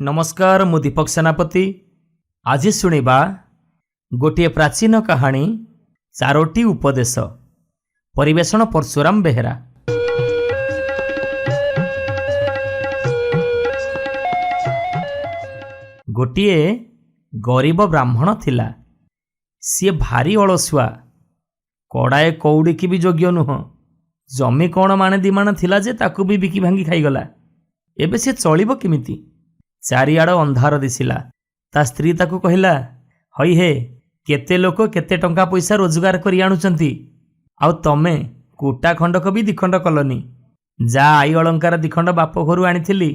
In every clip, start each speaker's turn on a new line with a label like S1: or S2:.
S1: नमस्कार मु दीपक सेनापति। आज शुणिबा गोटे प्राचीन कहानी चारोटी उपदेश। परिवेषण परशुराम बेहेरा। गोटिए गरीब ब्राह्मण थिला। सी भारी अलसुआ, कड़ाए कौड़ी की भी योग्य नुह। जमी कौन माणे दिमाण थिला जे ताकू भी बिकी भांगी खाईगला। एबे सी चलिबो किमिति? चारिआड़ अंधार दिशिला। ता स्त्री ताकू कहिला, हई हे केते लोक केते टंका पैसा रोजगार करी आनुचंती, आउ तमे कुटा खंडक भी दिखंड कलनी। जा आई अलंकार दिखंड बाप घरू आनिथिली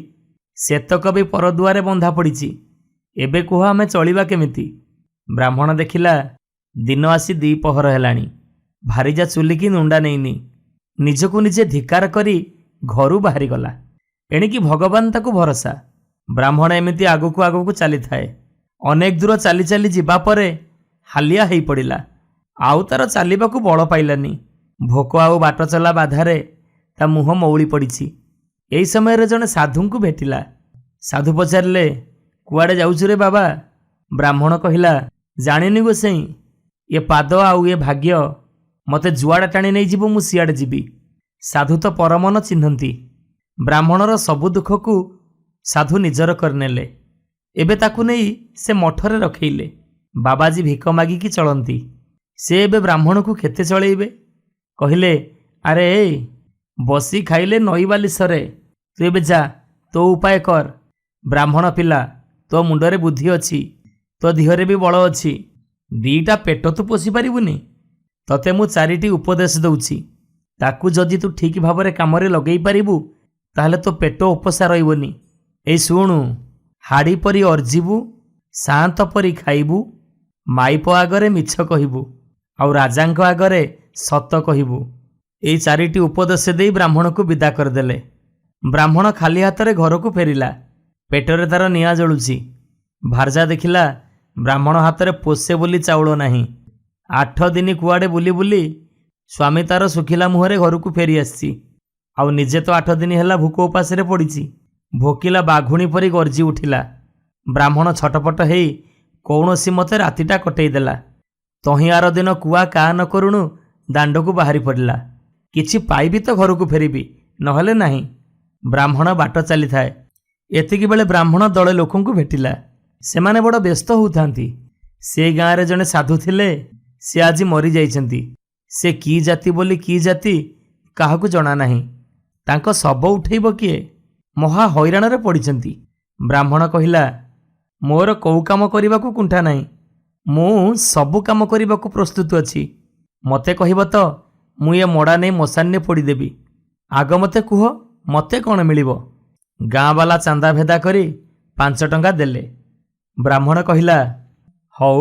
S1: सेतक भी परदुआरे बंधा पड़िछि। एबे कुह आमे चलिबा केमिति? ब्राह्मण देखिला दिन आसी दी पहर हेलाणी। भारीजा चुलिकी नुंडा नेइनी निजकु निजे धिकार करी घरू बाहरी गला। एणिकी भगवान ताकू भरोसा। ब्राह्मण एमिति आगकू आगकू चली थाए। अनेक दूर चली चली जिबा परे हालिया हेई पड़िला। आउ तार चालिबाकू बळ पाइलानी। भोक आउ बाट चला बाधारे ता मुह मौली पड़िछि। एई समय जने साधुंकू भेटिला। साधु पचारिले, कुआडे जाउछु रे बाबा? ब्राह्मण कहिला, जानिनी गोसाई, ये पाद आउ ये भाग्य मते जुआडे टाणी नहीं जीवो, मु सियाडे जीवी। साधु तो परमन चिन्हंती। ब्राह्मणर सबु दुखकू साधु निजर करनेले। एबे ताकू नहीं से मठरे रखेइले। बाबाजी भिक मागिकी चलती। से एबे ब्राह्मण को केते चलेइबे? कहिले, अरे बसी खाइले नई बाली सरे, तू एबे जा तो उपाय कर। ब्राह्मण पिला, तो मुंडरे बुद्धि अच्छी, तो देहरे भी बल अच्छी, दीटा पेट तू पोषी पारिबुनी। तते मु चारिटी उपदेश दउछि, ताकू जदि तू ठीक भावरे कामरे लगेई पारिबु ताहले तो पेट उपसा रहिबोनी। ए शुणु, हाड़ी परी अर्जिबु, शांत परी खाइबु, माइप आगरे मिछ कहिबु, आउ राजांक आगरे सत कहिबु। एई चारिटी उपदेश देई ब्राह्मण को विदा करदेले। ब्राह्मण खाली हाथरे घर को फेरिला। पेटरे तार निया जळुछि। भारजा देखिला ब्राह्मण हाथरे पोसे बोली चाउल नाही। 8 दिन कुआडे बुली बुली स्वामी तार सुखिला मुहरे घर को फेरी आसी। आउ निजे तो 8 दिन हेला भूक उपासरे पड़िछि। भोकिला बाघुणी परी गर्जी उठिला। ब्राह्मण छटपट हेई कौनसी मते रातिटा कटेई देला। तही आर दिन कुआ का न करुणु दांडकू बाहरी पड़िला। किछि पाइबी तो घर को फेरिबी, नहले नाही। ब्राह्मण बाट चली थाए। एतिकी बेले ब्राह्मण दले लोकंकु भेटिला। सेमाने बड़ व्यस्त होउथांती। से गाँव जने साधु थिले, से आज मरी जाइछंती। से की जाति बोली की जाति काहाकू जणा नाही। तांको शब उठेइब किए? महा हैराण रे पड़िछंती। ब्राह्मण कहिला, मोर कौ काम करिबाकू कुंठा नाही। मु सबु काम करिबाकू प्रस्तुत अछि। मते कहिब तो मु ये मोड़ा नहीं मशान्ने पोड़ी देबी। आग मते कुह, मते कौन मिलिबो? गाँ वाला चांदा भेदा करी 5 टंका देले। ब्राह्मण कहिला, हौ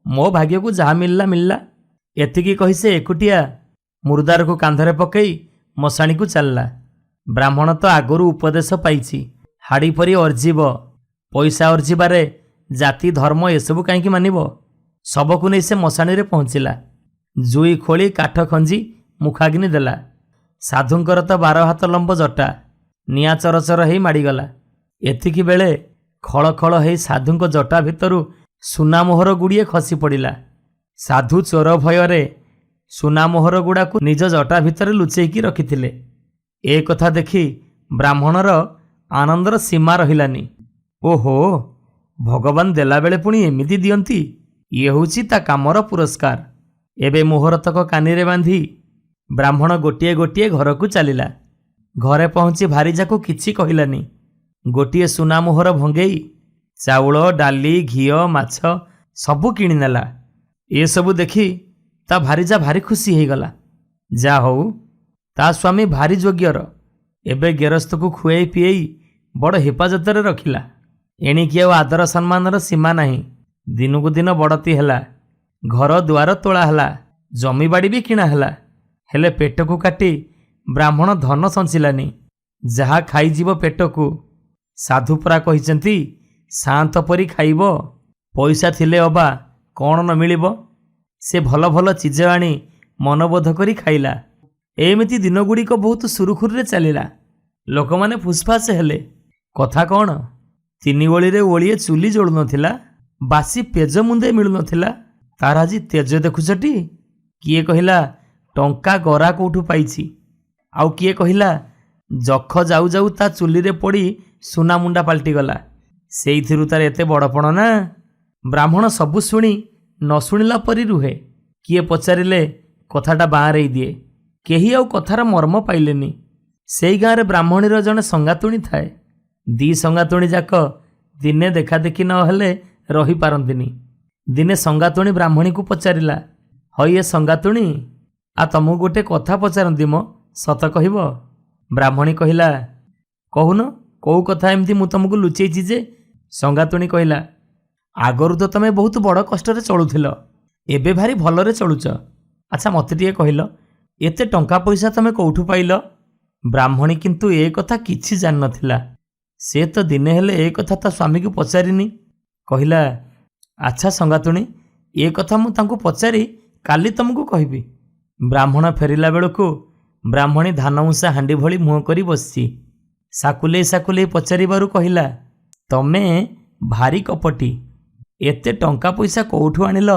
S1: मो भाग्य को जहा मिलला मिलला। एतिकी कहि से एकुटिया मुर्दार को कांधरे पकई मशाणी को चलला। ब्राह्मण तो आगरू उपदेश पाइछि, हाड़ी परी अर्जिब, पैसा अर्जिबारे जाति धर्म एसबू कहीं मानिब। सबकु नहीं से मशाणी रे पहुँचला। जुई खोली काठ खंजी मुखाग्नि देला। साधुंकर तो 12 हाथ लंब जटा निया चरचर हेई माड़ीगला। एतिकी बेले खड़ खड़ हेई साधुंक जटा भितरु सुना मोहर गुड़िए खसी पड़िला। साधु चोर भୟରେ सुना मोहर गुड़ाकू निज जटा भितर लुचेकी रखिथिले। ए कथा देखी ब्राह्मणर आनंदर सीमा रहिलानी। ओहो, भगवान देला बेले पुणी एमिति दियंती। ये होउछि ता कामर पुरस्कार। एबे मोहर तक कानीरे बांधी ब्राह्मण गोटिए गोटिए घर को चलिला। घरे पहुंची भारीजाकू किछि कहिलानी। गोटिए सुना मोहर भंगेई चाउल डाली घिओ माछ सबू किणी नेला। ए सबू देखी ता भारीजा भारी खुशी हो गला। जा हो, ता स्वामी भारी जोग्यर। एबे गेरस्त को खुएई पिएई बड़ हेफाजत रखिला। एणिकी आदर सम्मानर सीमा नाही। दिनकू दिन बड़ती हैला। घर दुआर तोला हैला, जमी बाड़ी भी किणा हैला। हेले पेट को काटी ब्राह्मण धन संचिलानी। जहा खाईजीव पेट को। साधु परा कहिसेंती, शांत परी खाइब, पैसा थिले अबा कौन न मिलिब। से भल भल चीज आनी मनबोध करी खाइला। एमिति दिन गुड़िक बहुत सुरुखुरे चलिला। लोक माने फुसफास हेले। कथा कौन? ତିନି ଓଳିରେ ଓଳିଏ ଚୁଲି ଜଳୁନଥିଲା, ବାସି ପେଜ ମୁନ୍ଦେ ମିଳୁନଥିଲା, ତାର ଆଜି ତେଜ ଦେଖୁଛଟି? କିଏ କହିଲା ଟଙ୍କା ଗରା କୋଉଠୁ ପାଇଛି, ଆଉ କିଏ କହିଲା ଯଖ ଯାଉ ଯାଉ ତା ଚୁଲିରେ ପଡ଼ି ସୁନା ମୁଣ୍ଡା ପାଲଟିଗଲା। ସେଇଥିରୁ ତାର ଏତେ ବଡ଼ପଣ ନା। ବ୍ରାହ୍ମଣ ସବୁ ଶୁଣି ନ ଶୁଣିଲା ପରି ରୁହେ। କିଏ ପଚାରିଲେ କଥାଟା ବାଁରେଇ ଦିଏ। କେହି ଆଉ କଥାର ମର୍ମ ପାଇଲେନି। ସେଇ ଗାଁରେ ବ୍ରାହ୍ମଣୀର ଜଣେ ସଙ୍ଗାତୁଣୀ ଥାଏ। ଦି ସଙ୍ଗାତୁଣୀ ଯାକ ଦିନେ ଦେଖାଦେଖି ନ ହେଲେ ରହିପାରନ୍ତିନି। ଦିନେ ସଙ୍ଗାତୁଣୀ ବ୍ରାହ୍ମଣୀକୁ ପଚାରିଲା, ହଇ ଏ ସଙ୍ଗାତୁଣୀ, ତମକୁ ଗୋଟେ କଥା ପଚାରନ୍ତି ମ, ସତ କହିବ? ବ୍ରାହ୍ମଣୀ କହିଲା, କହୁନ କୋଉ କଥା ଏମିତି ମୁଁ ତମକୁ ଲୁଚେଇଛି ଯେ? ସଙ୍ଗାତୁଣୀ କହିଲା, ଆଗରୁ ତ ତମେ ବହୁତ ବଡ଼ କଷ୍ଟରେ ଚଳୁଥିଲ, ଏବେ ଭାରି ଭଲରେ ଚଳୁଛ। ଆଚ୍ଛା ମୋତେ ଟିକେ କହିଲ, ଏତେ ଟଙ୍କା ପଇସା ତମେ କୋଉଠୁ ପାଇଲ? ବ୍ରାହ୍ମଣୀ କିନ୍ତୁ ଏ କଥା କିଛି ଜାଣିନଥିଲା। ସେ ତ ଦିନେ ହେଲେ ଏ କଥା ତା ସ୍ୱାମୀକୁ ପଚାରିନି। କହିଲା, ଆଚ୍ଛା ସଙ୍ଗାତୁଣୀ, ଏ କଥା ମୁଁ ତାଙ୍କୁ ପଚାରି କାଲି ତମକୁ କହିବି। ବ୍ରାହ୍ମଣ ଫେରିଲା ବେଳକୁ ବ୍ରାହ୍ମଣୀ ଧାନ ଉଁସା ହାଣ୍ଡି ଭଳି ମୁହଁ କରି ବସିଛି। ସାକୁଲେଇ ସାକୁଲେଇ ପଚାରିବାରୁ କହିଲା, ତମେ ଭାରି କପଟି। ଏତେ ଟଙ୍କା ପଇସା କୋଉଠୁ ଆଣିଲ?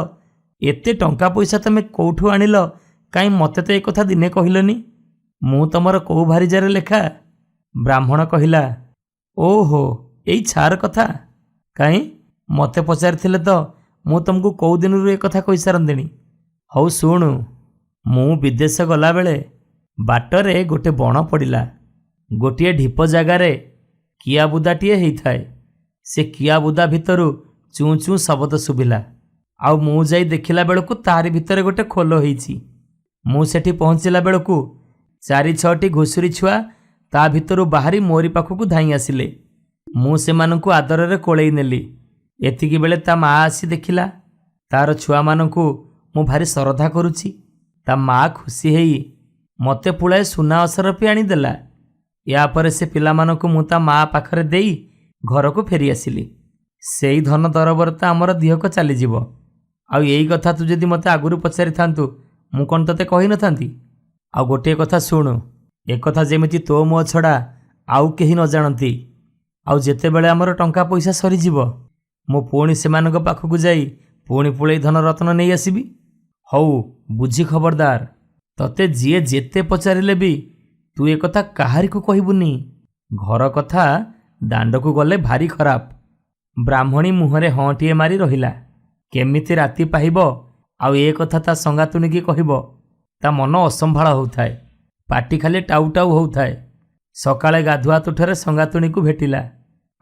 S1: ଏତେ ଟଙ୍କା ପଇସା ତମେ କୋଉଠୁ ଆଣିଲ? କାହିଁ ମୋତେ ତ ଏ କଥା ଦିନେ କହିଲନି? ମୁଁ ତମର କୋଉ ଭାରିଜାରେ ଲେଖା? ବ୍ରାହ୍ମଣ କହିଲା, ଓହୋ ଏଇ ଛାର କଥା। କାହିଁ ମୋତେ ପଚାରିଥିଲେ ତ ମୁଁ ତମକୁ କୋଉ ଦିନରୁ ଏ କଥା କହିସାରନ୍ତିଣି। ହଉ ଶୁଣୁ, ମୁଁ ବିଦେଶ ଗଲାବେଳେ ବାଟରେ ଗୋଟେ ବଣ ପଡ଼ିଲା। ଗୋଟିଏ ଢିପ ଜାଗାରେ କିଆବୁଦାଟିଏ ହେଇଥାଏ। ସେ କିଆବୁଦା ଭିତରୁ ଚୁଁ ଚୁଁ ଶବ୍ଦ ଶୁଭିଲା। ଆଉ ମୁଁ ଯାଇ ଦେଖିଲା ବେଳକୁ ତାରି ଭିତରେ ଗୋଟେ ଖୋଲ ହେଇଛି। ମୁଁ ସେଠି ପହଞ୍ଚିଲା ବେଳକୁ 4-6ଟି ଘୁଷୁରୀ ଛୁଆ ତା ଭିତରୁ ବାହାରି ମୋରି ପାଖକୁ ଧାଇଁ ଆସିଲେ। ମୁଁ ସେମାନଙ୍କୁ ଆଦରରେ କୋଳେଇ ନେଲି। ଏତିକି ବେଳେ ତା ମା ଆସି ଦେଖିଲା ତାର ଛୁଆମାନଙ୍କୁ ମୁଁ ଭାରି ଶ୍ରଦ୍ଧା କରୁଛି। ତା ମା ଖୁସି ହେଇ ମୋତେ ପୁଳାଏ ସୁନା ଅସରପି ଆଣିଦେଲା। ୟାପରେ ସେ ପିଲାମାନଙ୍କୁ ମୁଁ ତା ମା ପାଖରେ ଦେଇ ଘରକୁ ଫେରି ଆସିଲି। ସେଇ ଧନ ଦରବରେ ତ ଆମର ଦିହକ ଚାଲିଯିବ। ଆଉ ଏଇ କଥା ତୁ ଯଦି ମୋତେ ଆଗରୁ ପଚାରିଥାନ୍ତୁ ମୁଁ କ'ଣ ତୋତେ କହିନଥାନ୍ତି? ଆଉ ଗୋଟିଏ କଥା ଶୁଣୁ, ଏକଥା ଯେମିତି ତୋ ମୋ ଛଡ଼ା ଆଉ କେହି ନ ଜାଣନ୍ତି। ଆଉ ଯେତେବେଳେ ଆମର ଟଙ୍କା ପଇସା ସରିଯିବ ମୁଁ ପୁଣି ସେମାନଙ୍କ ପାଖକୁ ଯାଇ ପୁଣି ପୁଳେଇ ଧନ ରତ୍ନ ନେଇ ଆସିବି। ହଉ ବୁଝି ଖବରଦାର, ତତେ ଯିଏ ଯେତେ ପଚାରିଲେ ବି ତୁ ଏ କଥା କାହାରିକୁ କହିବୁନି। ଘର କଥା ଦାଣ୍ଡକୁ ଗଲେ ଭାରି ଖରାପ। ବ୍ରାହ୍ମଣୀ ମୁହଁରେ ହଁଟିଏ ମାରି ରହିଲା। କେମିତି ରାତି ପାହିବ ଆଉ ଏ କଥା ତା ସଙ୍ଗାତୁଣୀକି କହିବ, ତା ମନ ଅସମ୍ଭାଳ ହେଉଥାଏ। ପାଟି ଖାଲି ଟାଉ ଟାଉ ହେଉଥାଏ। ସକାଳେ ଗାଧୁଆ ତୁଠରେ ସଙ୍ଗାତୁଣୀକୁ ଭେଟିଲା।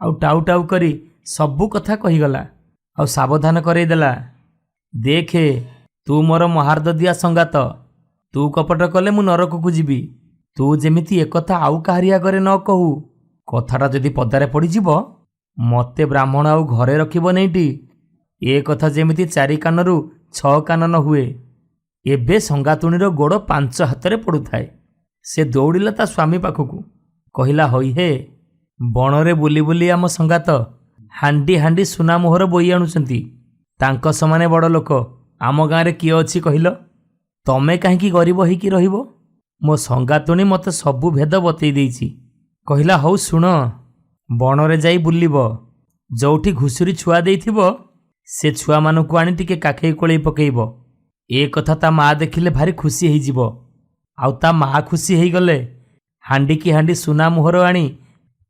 S1: ଆଉ ଟାଉ ଟାଉ କରି ସବୁ କଥା କହିଗଲା। ଆଉ ସାବଧାନ କରେଇଦେଲା, ଦେଖେ ତୁ ମୋର ମହାର୍ଦ ସଙ୍ଗାତ। ତୁ କପଟ କଲେ ମୁଁ ନରକକୁ ଯିବି। ତୁ ଯେମିତି ଏକଥା ଆଉ କାହାରି ଆଗରେ ନ କହୁ। କଥାଟା ଯଦି ପଦାରେ ପଡ଼ିଯିବ ମୋତେ ବ୍ରାହ୍ମଣ ଆଉ ଘରେ ରଖିବ ନେଇଟି। ଏ କଥା ଯେମିତି 4 କାନରୁ 6 କାନ ନ ହୁଏ। ଏବେ ସଙ୍ଗାତୁଣୀର ଗୋଡ଼ 5 ହାତରେ ପଡ଼ୁଥାଏ। ସେ ଦୌଡ଼ିଲା ତା ସ୍ୱାମୀ ପାଖକୁ। କହିଲା, ହଇ ହେ, ବଣରେ ବୁଲି ବୁଲି ଆମ ସଙ୍ଗାତ ହାଣ୍ଡି ହାଣ୍ଡି ସୁନା ମୋହର ବୋଇ ଆଣୁଛନ୍ତି। ତାଙ୍କ ସମାନେ ବଡ଼ ଲୋକ ଆମ ଗାଁରେ କିଏ ଅଛି କହିଲ? ତମେ କାହିଁକି ଗରିବ ହେଇକି ରହିବ? ମୋ ସଙ୍ଗାତୁଣୀ ମୋତେ ସବୁ ଭେଦ ବତେଇ ଦେଇଛି। କହିଲା, ହଉ ଶୁଣ, ବଣରେ ଯାଇ ବୁଲିବ। ଯେଉଁଠି ଘୁଷୁରୀ ଛୁଆ ଦେଇଥିବ ସେ ଛୁଆମାନଙ୍କୁ ଆଣି ଟିକେ କାଖେଇ କୋଳେଇ ପକେଇବ। ଏ କଥା ତା ମା ଦେଖିଲେ ଭାରି ଖୁସି ହେଇଯିବ। ଆଉ ତା ମା ଖୁସି ହେଇଗଲେ ହାଣ୍ଡିକି ହାଣ୍ଡି ସୁନା ମୋହର ଆଣି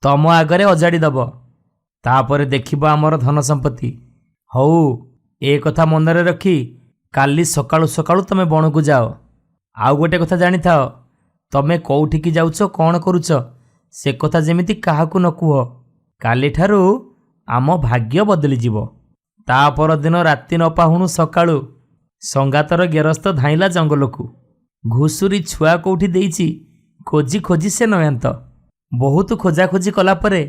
S1: ତମ ଆଗରେ ଅଜାଡ଼ି ଦବ। ତାପରେ ଦେଖିବ ଆମର ଧନ ସମ୍ପତ୍ତି। ହଉ ଏ କଥା ମନରେ ରଖି କାଲି ସକାଳୁ ସକାଳୁ ତମେ ବଣକୁ ଯାଅ। ଆଉ ଗୋଟେ କଥା ଜାଣିଥାଅ, ତମେ କୋଉଠିକି ଯାଉଛ, କ'ଣ କରୁଛ, ସେ କଥା ଯେମିତି କାହାକୁ ନ କୁହ। କାଲିଠାରୁ ଆମ ଭାଗ୍ୟ ବଦଳିଯିବ। ତା ପରଦିନ ରାତି ନ ପାହୁଣୁ ସକାଳୁ ସଙ୍ଗାତର ଗେରସ୍ତ ଧାଇଁଲା ଜଙ୍ଗଲକୁ। ଘୁଷୁରୀ ଛୁଆ କୋଉଠି ଦେଇଛି ଖୋଜି ଖୋଜି ସେ ନୟାନ୍ତ। ବହୁତ ଖୋଜାଖୋଜି କଲା ପରେ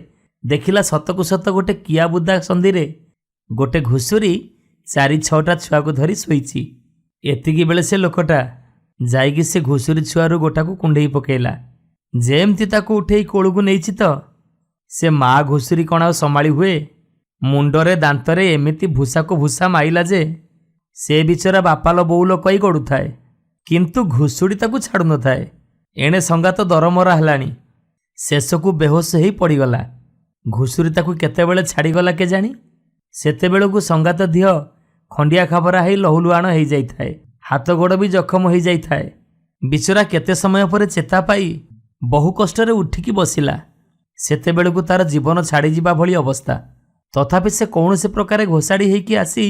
S1: ଦେଖିଲା ସତକୁ ସତ ଗୋଟେ କିଆବୁଦା ସନ୍ଧିରେ ଗୋଟେ ଘୁଷୁରୀ 4-6ଟା ଛୁଆକୁ ଧରି ଶୋଇଛି। ଏତିକି ବେଳେ ସେ ଲୋକଟା ଯାଇକି ସେ ଘୁଷୁରୀ ଛୁଆରୁ ଗୋଟାକୁ କୁଣ୍ଢେଇ ପକେଇଲା। ଯେମିତି ତାକୁ ଉଠେଇ କୋଳକୁ ନେଇଛି ତ ସେ ମା ଘୁଷୁରୀ କ'ଣ ଆଉ ସମ୍ଭାଳି ହୁଏ? ମୁଣ୍ଡରେ ଦାନ୍ତରେ ଏମିତି ଭୂଷାକୁ ଭୂଷା ମାଇଲା ଯେ ସେ ବିଚରା ବାପାଲ ବୋଉଲ କହି ଗଡ଼ୁଥାଏ। କିନ୍ତୁ ଘୁଷୁଡ଼ି ତାକୁ ଛାଡ଼ୁନଥାଏ। ଏଣେ ସଙ୍ଗାତ ଦରମରା ହେଲାଣି। ଶେଷକୁ ବେହୋସ ହେଇ ପଡ଼ିଗଲା। ଘୁଷୁରୀ ତାକୁ କେତେବେଳେ ଛାଡ଼ିଗଲା କେଜାଣି। ସେତେବେଳକୁ ସଙ୍ଗାତ ଦିହ ଖଣ୍ଡିଆ ଖାବରା ହେଇ ଲହୁଲୁହାଣ ହେଇଯାଇଥାଏ, ହାତ ଗୋଡ଼ ବି ଜଖମ ହେଇଯାଇଥାଏ। ବିଚରା କେତେ ସମୟ ପରେ ଚେତା ପାଇ ବହୁ କଷ୍ଟରେ ଉଠିକି ବସିଲା। ସେତେବେଳକୁ ତାର ଜୀବନ ଛାଡ଼ିଯିବା ଭଳି ଅବସ୍ଥା। ତଥାପି ସେ କୌଣସି ପ୍ରକାରେ ଘୋଷାଡ଼ି ହେଇକି ଆସି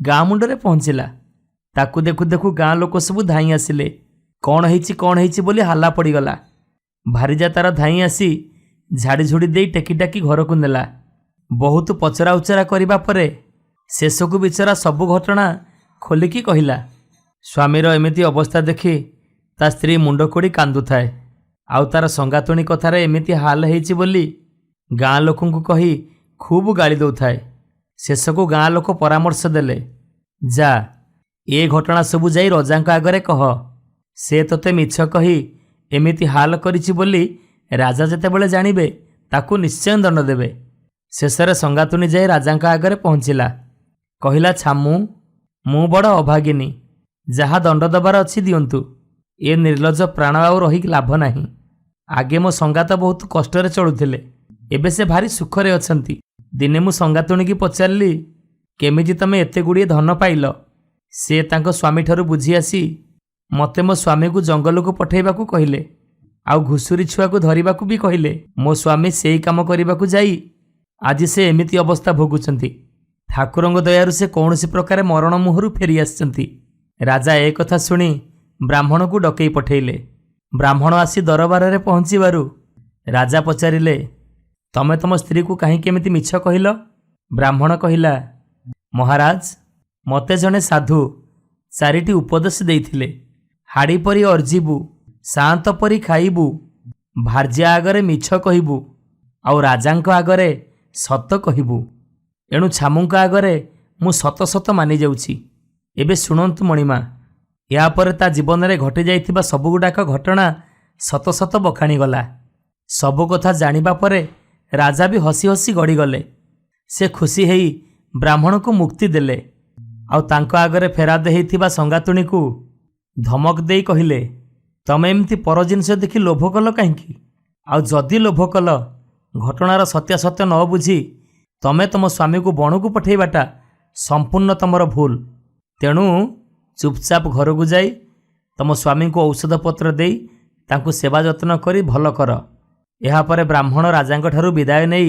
S1: ଗାଁ ମୁଣ୍ଡରେ ପହଞ୍ଚିଲା। ତାକୁ ଦେଖୁ ଦେଖୁ ଗାଁ ଲୋକ ସବୁ ଧାଇଁ ଆସିଲେ। କ'ଣ ହେଇଛି ବୋଲି ହାଲ୍ଲା ପଡ଼ିଗଲା। ଭାରିଜା ତାର ଧାଇଁ ଆସି ଝାଡ଼ିଝୁଡ଼ି ଦେଇ ଟେକି ଟାକି ଘରକୁ ନେଲା। ବହୁତ ପଚରା ଉଚରା କରିବା ପରେ ଶେଷକୁ ବିଚରା ସବୁ ଘଟଣା ଖୋଲିକି କହିଲା। ସ୍ୱାମୀର ଏମିତି ଅବସ୍ଥା ଦେଖି ତା ସ୍ତ୍ରୀ ମୁଣ୍ଡ କୋଡ଼ି କାନ୍ଦୁଥାଏ, ଆଉ ତାର ସଙ୍ଗାତୁଣୀ କଥାରେ ଏମିତି ହାଲ ହେଇଛି ବୋଲି ଗାଁ ଲୋକଙ୍କୁ କହି ଖୁବ୍ ଗାଳି ଦେଉଥାଏ। ଶେଷକୁ ଗାଁ ଲୋକ ପରାମର୍ଶ ଦେଲେ, ଯା ଏ ଘଟଣା ସବୁ ଯାଇ ରଜାଙ୍କ ଆଗରେ କହ। ସେ ତୋତେ ମିଛ କହି ଏମିତି ହାଲ କରିଛି ବୋଲି ରାଜା ଯେତେବେଳେ ଜାଣିବେ ତାକୁ ନିଶ୍ଚୟ ଦଣ୍ଡ ଦେବେ। ଶେଷରେ ସଙ୍ଗାତୁଣୀ ଯାଇ ରାଜାଙ୍କ ଆଗରେ ପହଞ୍ଚିଲା। କହିଲା, ଛାମୁ, ମୁଁ ବଡ଼ ଅଭାଗିନୀ, ଯାହା ଦଣ୍ଡ ଦେବାର ଅଛି ଦିଅନ୍ତୁ। ଏ ନିର୍ଲଜ୍ଜ ପ୍ରାଣ ଆଉ ରହି ଲାଭ ନାହିଁ। ଆଗେ ମୋ ସଙ୍ଗାତ ବହୁତ କଷ୍ଟରେ ଚଳୁଥିଲେ, ଏବେ ସେ ଭାରି ସୁଖରେ ଅଛନ୍ତି। ଦିନେ ମୁଁ ସଙ୍ଗାତୁଣୀକି ପଚାରିଲି, କେମିତି ତମେ ଏତେ ଗୁଡ଼ିଏ ଧନ ପାଇଲ? ସେ ତାଙ୍କ ସ୍ୱାମୀଠାରୁ ବୁଝି ଆସି ମୋତେ ମୋ ସ୍ୱାମୀକୁ ଜଙ୍ଗଲକୁ ପଠାଇବାକୁ କହିଲେ, ଆଉ ଘୁଷୁରୀ ଛୁଆକୁ ଧରିବାକୁ ବି କହିଲେ। ମୋ ସ୍ୱାମୀ ସେଇ କାମ କରିବାକୁ ଯାଇ ଆଜି ସେ ଏମିତି ଅବସ୍ଥା ଭୋଗୁଛନ୍ତି। ଠାକୁରଙ୍କ ଦୟାରୁ ସେ କୌଣସି ପ୍ରକାରେ ମରଣ ମୁହଁରୁ ଫେରି ଆସିଛନ୍ତି। ରାଜା ଏ କଥା ଶୁଣି ବ୍ରାହ୍ମଣକୁ ଡକେଇ ପଠାଇଲେ। ବ୍ରାହ୍ମଣ ଆସି ଦରବାରରେ ପହଞ୍ଚିବାରୁ ରାଜା ପଚାରିଲେ, ତମେ ତମ ସ୍ତ୍ରୀକୁ କାହିଁକି ଏମିତି ମିଛ କହିଲ? ବ୍ରାହ୍ମଣ କହିଲା, ମହାରାଜ, ମୋତେ ଜଣେ ସାଧୁ 4ଟି ଉପଦେଶ ଦେଇଥିଲେ। ହାଡ଼ି ପରି ଅର୍ଜିବୁ, ସାନ୍ତ ପରି ଖାଇବୁ, ଭାର୍ଯ୍ୟା ଆଗରେ ମିଛ କହିବୁ, ଆଉ ରାଜାଙ୍କ ଆଗରେ ସତ କହିବୁ। ଏଣୁ ଛାମୁଙ୍କ ଆଗରେ ମୁଁ ସତ ସତ ମାନି ଯାଉଛି। ଏବେ ଶୁଣନ୍ତୁ ମଣିମା, ଏହାପରେ ତା ଜୀବନରେ ଘଟି ଯାଇଥିବା ସବୁଗୁଡ଼ାକ ଘଟଣା ସତ ସତ ବଖାଣିଗଲା। ସବୁ କଥା ଜାଣିବା ପରେ ରାଜା ବି ହସି ହସି ଗଡ଼ିଗଲେ। ସେ ଖୁସି ହେଇ ବ୍ରାହ୍ମଣକୁ ମୁକ୍ତି ଦେଲେ, ଆଉ ତାଙ୍କ ଆଗରେ ଫେରାଦ ହେଇଥିବା ସଙ୍ଗାତୁଣୀକୁ ଧମକ ଦେଇ କହିଲେ, ତମେ ଏମିତି ପର ଜିନିଷ ଦେଖି ଲୋଭ କଲ କାହିଁକି? ଆଉ ଯଦି ଲୋଭ କଲ, ଘଟଣାର ସତ୍ୟାସତ୍ୟ ନ ବୁଝି ତମେ ତମ ସ୍ୱାମୀକୁ ବଣକୁ ପଠାଇବାଟା ସମ୍ପୂର୍ଣ୍ଣ ତମର ଭୁଲ। ତେଣୁ ଚୁପଚାପ ଘରକୁ ଯାଇ ତମ ସ୍ୱାମୀଙ୍କୁ ଔଷଧପତ୍ର ଦେଇ ତାଙ୍କୁ ସେବା ଯତ୍ନ କରି ଭଲ କର। ଏହାପରେ ବ୍ରାହ୍ମଣ ରାଜାଙ୍କ ଠାରୁ ବିଦାୟ ନେଇ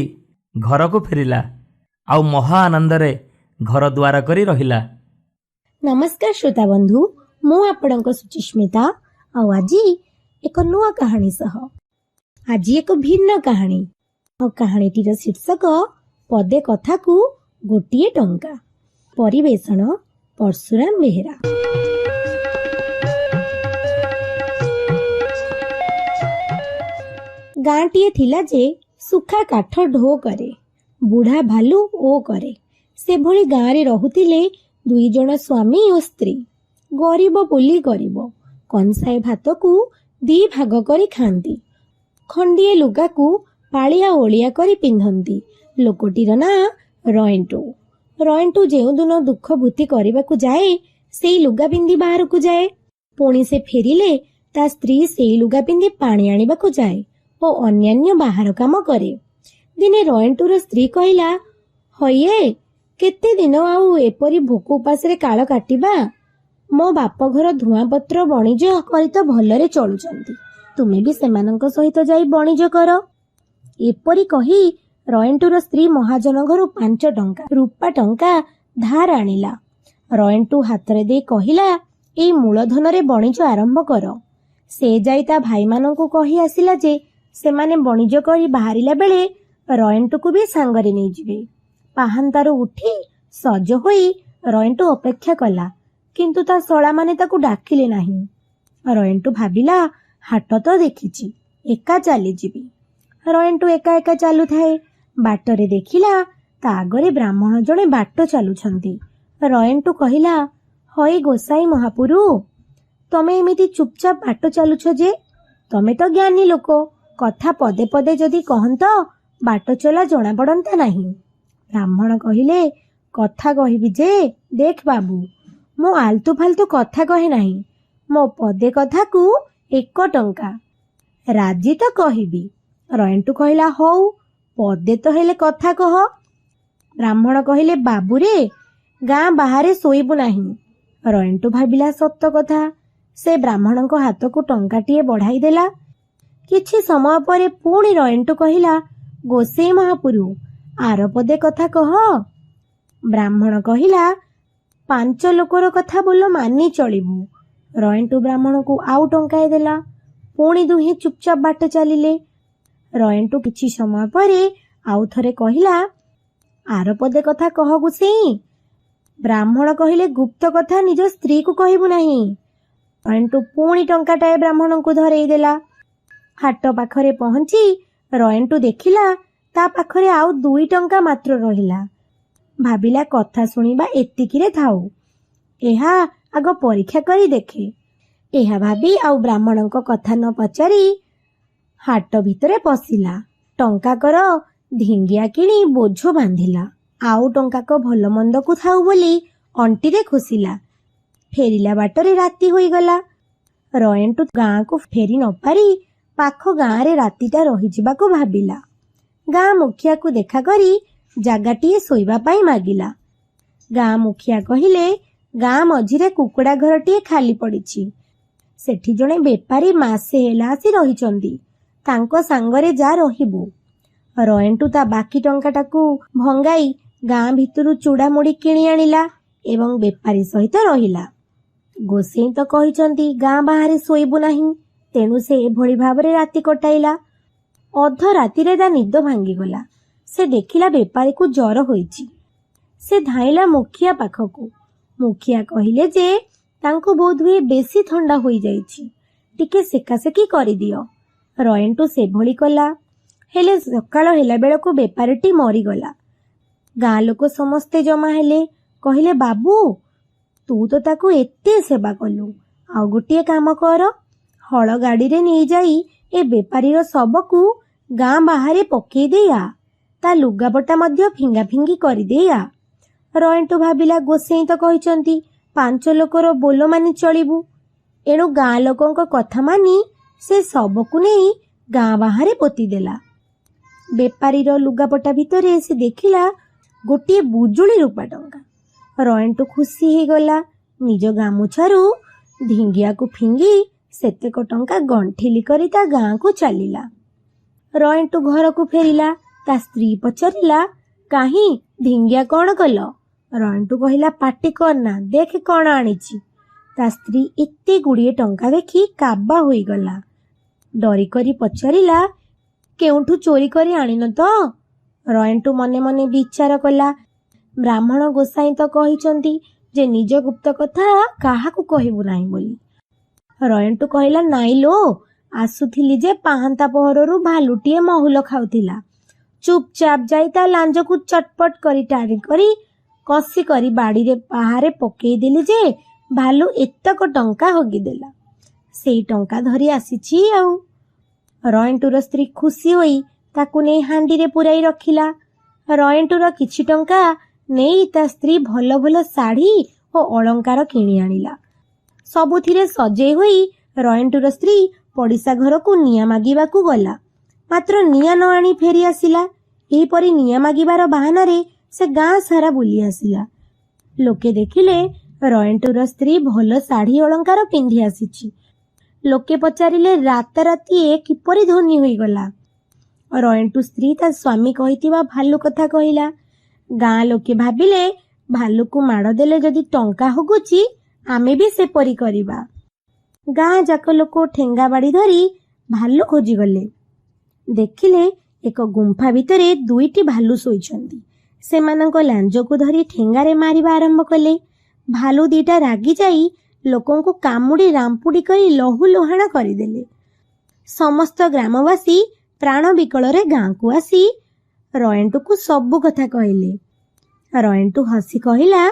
S1: ଘରକୁ ଫେରିଲା, ଆଉ ମହା ଆନନ୍ଦରେ ଘର ଦୁଆର କରି ରହିଲା।
S2: ନମସ୍କାର ଶ୍ରୋତା ବନ୍ଧୁ, ମୁଁ ଆପଣଙ୍କ ସୁଚିସ୍ମିତା, ଆଉ ଆଜି ଏକ ନୂଆ କାହାଣୀ ସହ। ଆଜି ଏକ ଭିନ୍ନ କାହାଣୀ, ଆଉ କାହାଣୀଟିର ଶୀର୍ଷକ ପଦେ କଥାକୁ ଗୋଟିଏ ଟଙ୍କା। ପରିବେଷଣ ପରଶୁରାମ ବେହେରା। ଗାଁଟିଏ ଥିଲା ଯେ ସୁଖା କାଠ ଢୋ କରେ, ବୁଢ଼ା ଭାଲୁ ଓ କରେ। ସେଭଳି ଗାଁରେ ରହୁଥିଲେ 2 ଜଣ ସ୍ୱାମୀ ଓ ସ୍ତ୍ରୀ। ଗରିବ ବୋଲି ଗରିବ, କଂସାଏ ଭାତକୁ 2 ଭାଗ କରି ଖାଆନ୍ତି। ଖଣ୍ଡିଏ ଲୁଗାକୁ ପାଳିଆ ଓଳିଆ କରି ପିନ୍ଧନ୍ତି। ଲୋକଟିର ନାଁ ରଏଣ୍ଟୁ। ରଏଣ୍ଟୁ ଯେଉଁଦିନ ଦୁଃଖ ଭୂତି କରିବାକୁ ଯାଏ, ସେଇ ଲୁଗା ପିନ୍ଧି ବାହାରକୁ ଯାଏ। ପୁଣି ସେ ଫେରିଲେ ତା ସ୍ତ୍ରୀ ସେଇ ଲୁଗା ପିନ୍ଧି ପାଣି ଆଣିବାକୁ ଯାଏ ଓ ଅନ୍ୟାନ୍ୟ ବାହାର କାମ କରେ। ଦିନେ ରଏଣ୍ଟୁର ସ୍ତ୍ରୀ କହିଲା, ହଇଏ, କେତେ ଦିନ ଆଉ ଏପରି ଭୋକ ଉପାସରେ କାଳ କାଟିବା? ମୋ ବାପଘର ଧୂଆଁପତ୍ର ବଣିଜ କରି ତ ଭଲରେ ଚଳୁଛନ୍ତି, ତୁମେ ବି ସେମାନଙ୍କ ସହିତ ଯାଇ ବଣିଜ କର। ଏପରି କହି ରଏଣ୍ଟୁର ସ୍ତ୍ରୀ ମହାଜନ ଘରୁ 5 ଟଙ୍କା ରୂପା ଟଙ୍କା ଧାର ଆଣିଲା। ରଏଣ୍ଟୁ ହାତରେ ଦେଇ କହିଲା, ଏଇ ମୂଳଧନରେ ବଣିଜ ଆରମ୍ଭ କର। ସେ ଯାଇ ତା ଭାଇମାନଙ୍କୁ କହି ଆସିଲା ଯେ ସେମାନେ ବଣିଜ କରି ବାହାରିଲା ବେଳେ ରଏଣ୍ଟୁକୁ ବି ସାଙ୍ଗରେ ନେଇଯିବେ। ପାହାନ୍ତାରୁ ଉଠି ସଜ ହୋଇ ରଏଣ୍ଟୁ ଅପେକ୍ଷା କଲା, କିନ୍ତୁ ତା ଶଳାମାନେ ତାକୁ ଡାକିଲେ ନାହିଁ। ରଏଣ୍ଟୁ ଭାବିଲା, ହାଟ ତ ଦେଖିଛି, ଏକା ଚାଲିଯିବି। ରଏଣ୍ଟୁ ଏକା ଏକା ଚାଲୁଥାଏ। ବାଟରେ ଦେଖିଲା ତା ଆଗରେ ବ୍ରାହ୍ମଣ ଜଣେ ବାଟ ଚାଲୁଛନ୍ତି। ରଏଣ୍ଟୁ କହିଲା, ହଇ ଗୋସାଇ ମହାପୁରୁ, ତମେ ଏମିତି ଚୁପଚାପ ବାଟ ଚାଲୁଛ ଯେ? ତମେ ତ ଜ୍ଞାନୀ ଲୋକ, କଥା ପଦେ ପଦେ ଯଦି କହନ୍ତ ବାଟ ଚଲା ଜଣା ପଡ଼ନ୍ତା ନାହିଁ। ବ୍ରାହ୍ମଣ କହିଲେ, କଥା କହିବି ଯେ, ଦେଖ ବାବୁ, ମୁଁ ଆଲତୁ ଫାଲତୁ କଥା କହେ ନାହିଁ। ମୋ ପଦେ କଥାକୁ 1 ଟଙ୍କା। ରାଜି ତ କହିବି। ରଏଣ୍ଟୁ କହିଲା, ହଉ, ପଦେ ତ ହେଲେ କଥା କହ। ବ୍ରାହ୍ମଣ କହିଲେ, ବାବୁରେ, ଗାଁ ବାହାରେ ଶୋଇବୁ ନାହିଁ। ରଇଣ୍ଟୁ ଭାବିଲା ସତ କଥା। ସେ ବ୍ରାହ୍ମଣଙ୍କ ହାତକୁ ଟଙ୍କାଟିଏ ବଢ଼ାଇ ଦେଲା। କିଛି ସମୟ ପରେ ପୁଣି ରଇଣ୍ଟୁ କହିଲା, ଗୋସେଇ ମହାପୁରୁ, ଆର ପଦେ କଥା କହ। ବ୍ରାହ୍ମଣ କହିଲା, 5 ଲୋକର କଥା ବୋଲ ମାନି ଚଳିବୁ। ରଇଣ୍ଟୁ ବ୍ରାହ୍ମଣକୁ ଆଉ ଟଙ୍କାଏ ଦେଲା। ପୁଣି ଦୁହେଁ ଚୁପଚାପ ବାଟ ଚାଲିଲେ। ରଇଣ୍ଟୁ କିଛି ସମୟ ପରେ ଆଉ ଥରେ କହିଲା, ଆର ପଦେ କଥା କହ ଗୋସେଇ। ବ୍ରାହ୍ମଣ କହିଲେ, ଗୁପ୍ତ କଥା ନିଜ ସ୍ତ୍ରୀକୁ କହିବୁ ନାହିଁ। ରଇଣ୍ଟୁ ପୁଣି ଟଙ୍କାଟାଏ ବ୍ରାହ୍ମଣଙ୍କୁ ଧରେଇ ଦେଲା। ହାଟ ପାଖରେ ପହଞ୍ଚି ରଇଣ୍ଟୁ ଦେଖିଲା ତା ପାଖରେ ଆଉ 2 ଟଙ୍କା ମାତ୍ର ରହିଲା। ଭାବିଲା, କଥା ଶୁଣିବା ଏତିକିରେ ଥାଉ, ଏହା ଆଗ ପରୀକ୍ଷା କରି ଦେଖେ। ଏହା ଭାବି ଆଉ ବ୍ରାହ୍ମଣଙ୍କ କଥା ନ ପଚାରି ହାଟ ଭିତରେ ପଶିଲା। ଟଙ୍କାକର ଧିଙ୍ଗିଆ କିଣି ବୋଝ ବାନ୍ଧିଲା। ଆଉ ଟଙ୍କାକ ଭଲ ମନ୍ଦକୁ ଥାଉ ବୋଲି ଅଣ୍ଟିରେ ଖୋସିଲା। ଫେରିଲା ବାଟରେ ରାତି ହୋଇଗଲା। ରଇଣ୍ଟୁ ଗାଁକୁ ଫେରି ନ ପାରି ପାଖ ଗାଁରେ ରାତିଟା ରହିଯିବାକୁ ଭାବିଲା। ଗାଁ ମୁଖିଆକୁ ଦେଖା କରି ଜାଗାଟିଏ ଶୋଇବା ପାଇଁ ମାଗିଲା। ଗାଁ ମୁଖିଆ କହିଲେ, ଗାଁ ମଝିରେ କୁକୁଡ଼ା ଘରଟିଏ ଖାଲି ପଡ଼ିଛି। ସେଠି ଜଣେ ବେପାରୀ ମାସେ ହେଲା ଆସି ରହିଛନ୍ତି। ତାଙ୍କ ସାଙ୍ଗରେ ଯା ରହିବୁ। ରଇଣ୍ଟୁ ତା ବାକି ଟଙ୍କାଟାକୁ ଭଙ୍ଗାଇ ଗାଁ ଭିତରୁ ଚୁଡ଼ାମୁଡ଼ି କିଣି ଆଣିଲା ଏବଂ ବେପାରୀ ସହିତ ରହିଲା। ଗୋସେଇଁ ତ କହିଛନ୍ତି ଗାଁ ବାହାରେ ଶୋଇବୁ ନାହିଁ, ତେଣୁ ସେ ଏଭଳି ଭାବରେ ରାତି କଟାଇଲା। ଅଧ ରାତିରେ ତା ନିଦ ଭାଙ୍ଗିଗଲା। ସେ ଦେଖିଲା ବେପାରୀକୁ ଜ୍ୱର ହୋଇଛି। ସେ ଧାଇଁଲା ମୁଖିଆ ପାଖକୁ। ମୁଖିଆ କହିଲେ ଯେ ତାଙ୍କୁ ବୋଧହୁଏ ବେଶୀ ଥଣ୍ଡା ହୋଇଯାଇଛି, ଟିକେ ସେକାସେକି କରିଦିଅ। ରଇଣ୍ଟୁ ସେଭଳି କଲା। ହେଲେ ସକାଳ ହେଲା ବେଳକୁ ବେପାରୀଟି ମରିଗଲା। ଗାଁ ଲୋକ ସମସ୍ତେ ଜମା ହେଲେ। କହିଲେ, ବାବୁ, ତୁ ତ ତାକୁ ଏତେ ସେବା କଲୁ, ଆଉ ଗୋଟିଏ କାମ କର, ହଳ ଗାଡ଼ିରେ ନେଇଯାଇ ଏ ବେପାରୀର ଶବକୁ ଗାଁ ବାହାରେ ପକେଇ ଦେଇ ଆ। ତା ଲୁଗାପଟା ମଧ୍ୟ ଫିଙ୍ଗା ଫିଙ୍ଗି କରିଦେଇ ଆ। ରଇଣ୍ଟୁ ଭାବିଲା, ଗୋସେଇଁ ତ କହିଛନ୍ତି 5 ଲୋକର ବୋଲ ମାନି ଚଳିବୁ। ଏଣୁ ଗାଁ ଲୋକଙ୍କ କଥା ମାନି ସେ ଶବକୁ ନେଇ ଗାଁ ବାହାରେ ପୋତିଦେଲା। ବେପାରୀର ଲୁଗାପଟା ଭିତରେ ସେ ଦେଖିଲା ଗୋଟିଏ ବୁଜୁଳି ରୂପା ଟଙ୍କା। ରଇଣ୍ଟୁ ଖୁସି ହେଇଗଲା। ନିଜ ଗାମୁଛାରୁ ଧିଙ୍ଗିଆକୁ ଫିଙ୍ଗି ସେତେକ ଟଙ୍କା ଗଣ୍ଠିଲି କରି ତା ଗାଁକୁ ଚାଲିଲା। ରଇଣ୍ଟୁ ଘରକୁ ଫେରିଲା। ତା ସ୍ତ୍ରୀ ପଚାରିଲା, କାହିଁ ଧିଙ୍ଗିଆ କ'ଣ କଲ? ରଇଣ୍ଟୁ କହିଲା, ପାଟି କରନା, ଦେଖ କ'ଣ ଆଣିଛି। ତା ସ୍ତ୍ରୀ ଏତେ ଗୁଡ଼ିଏ ଟଙ୍କା ଦେଖି କାବା ହୋଇଗଲା। ଡରି କରି ପଚାରିଲା, କେଉଁଠୁ ଚୋରି କରି ଆଣିନ ତ? ରଇଣ୍ଟୁ ମନେ ମନେ ବିଚାର କଲା, ବ୍ରାହ୍ମଣ ଗୋସାଇଁ ତ କହିଛନ୍ତି ଯେ ନିଜ ଗୁପ୍ତ କଥା କାହାକୁ କହିବୁ ନାହିଁ ବୋଲି। ରଇଣ୍ଟୁ କହିଲା, ନାଇଁ ଲୋ, ଆସୁଥିଲି ଯେ ପାହାନ୍ତା ପହରରୁ ଭାଲୁଟିଏ ମହୁଲ ଖାଉଥିଲା। ଚୁପଚାପ ଯାଇ ତା ଲାଞ୍ଜକୁ ଚଟପଟ କରି ଟାଣି କରି କଷି କରି ବାଡ଼ିରେ ପାହାରେ ପକେଇଦେଲି ଯେ ଭାଲୁ ଏତକ ଟଙ୍କା ହଗିଦେଲା। ସେଇ ଟଙ୍କା ଧରି ଆସିଛି ଆଉ। ରଇଣ୍ଟୁର ସ୍ତ୍ରୀ ଖୁସି ହୋଇ ତାକୁ ନେଇ ହାଣ୍ଡିରେ ପୁରାଇ ରଖିଲା। ରଇଣ୍ଟୁର କିଛି ଟଙ୍କା ନେଇ ତା ସ୍ତ୍ରୀ ଭଲ ଭଲ ଶାଢ଼ୀ ଓ ଅଳଙ୍କାର କିଣି ଆଣିଲା। ସବୁଥିରେ ସଜେଇ ହୋଇ ରଇଣ୍ଟୁର ସ୍ତ୍ରୀ ପଡ଼ିଶା ଘରକୁ ନିଆଁ ମାଗିବାକୁ ଗଲା। ମାତ୍ର ନିଆଁ ନ ଆଣି ଫେରି ଆସିଲା। ଏହିପରି ନିଆଁ ମାଗିବାର ବାହାନାରେ ସେ ଗାଁ ସାରା ବୁଲି ଆସିଲା। ଲୋକେ ଦେଖିଲେ ରଇଣ୍ଟୁର ସ୍ତ୍ରୀ ଭଲ ଶାଢ଼ୀ ଅଳଙ୍କାର ପିନ୍ଧି ଆସିଛି। ଲୋକେ ପଚାରିଲେ, ରାତାରାତି ଏ କିପରି ଧନୀ ହୋଇଗଲା? ରଇଣ୍ଟୁ ସ୍ତ୍ରୀ ତା ସ୍ୱାମୀ କହିଥିବା ଭାଲୁ କଥା କହିଲା। ଗାଁ ଲୋକେ ଭାବିଲେ, ଭାଲୁକୁ ମାଡ଼ ଦେଲେ ଯଦି ଟଙ୍କା ହଗୁଛି, ଆମେ ବି ସେପରି କରିବା। ଗାଁ ଯାକ ଲୋକ ଠେଙ୍ଗା ବାଡ଼ି ଧରି ଭାଲୁ ଖୋଜିଗଲେ। ଦେଖିଲେ ଏକ ଗୁମ୍ଫା ଭିତରେ 2ଟି ଭାଲୁ ଶୋଇଛନ୍ତି। ସେମାନଙ୍କ ଲାଞ୍ଜକୁ ଧରି ଠେଙ୍ଗାରେ ମାରିବା ଆରମ୍ଭ କଲେ। ଭାଲୁ 2ଟା ରାଗି ଯାଇ ଲୋକଙ୍କୁ କାମୁଡ଼ି ରାମ୍ପୁଡ଼ି କରି ଲହୁ ଲୁହାଣ କରିଦେଲେ। ସମସ୍ତ ଗ୍ରାମବାସୀ ପ୍ରାଣ ବିକଳରେ ଗାଁକୁ ଆସି ରଇଣ୍ଟୁକୁ ସବୁ କଥା କହିଲେ। ରଇଣ୍ଟୁ ହସି କହିଲା,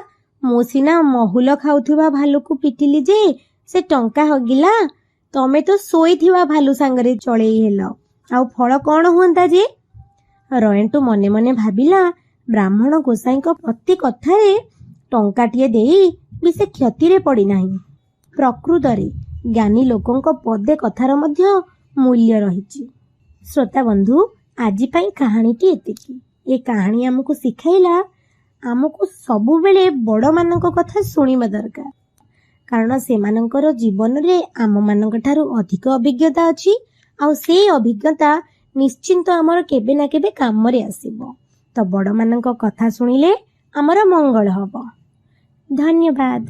S2: ମୁଁ ସିନା ମହୁଲ ଖାଉଥିବା ଭାଲୁକୁ ପିଟିଲି ଯେ ସେ ଟଙ୍କା ହଗିଲା, ତମେ ତ ଶୋଇଥିବା ଭାଲୁ ସାଙ୍ଗରେ ଚଳେଇ ହେଲ, ଆଉ ଫଳ କ'ଣ ହୁଅନ୍ତା ଯେ? ରଇଣ୍ଟୁ ମନେ ମନେ ଭାବିଲା, ବ୍ରାହ୍ମଣ ଗୋସାଇଁଙ୍କ ପ୍ରତି କଥାରେ ଟଙ୍କାଟିଏ ଦେଇ ବି ସେ କ୍ଷତିରେ ପଡ଼ିନାହିଁ। ପ୍ରକୃତରେ ଜ୍ଞାନୀ ଲୋକଙ୍କ ପଦେ କଥାର ମଧ୍ୟ ମୂଲ୍ୟ ରହିଛି। ଶ୍ରୋତା ବନ୍ଧୁ, ଆଜି ପାଇଁ କାହାଣୀଟି ଏତିକି। ଏ କାହାଣୀ ଆମକୁ ଶିଖାଇଲା ଆମକୁ ସବୁବେଳେ ବଡ଼ମାନଙ୍କ କଥା ଶୁଣିବା ଦରକାର, କାରଣ ସେମାନଙ୍କର ଜୀବନରେ ଆମମାନଙ୍କ ଠାରୁ ଅଧିକ ଅଭିଜ୍ଞତା ଅଛି, ଆଉ ସେଇ ଅଭିଜ୍ଞତା ନିଶ୍ଚିନ୍ତ ଆମର କେବେ ନା କେବେ କାମରେ ଆସିବ। ତ ବଡ଼ମାନଙ୍କ କଥା ଶୁଣିଲେ ଆମର ମଙ୍ଗଳ ହେବ। ଧନ୍ୟବାଦ।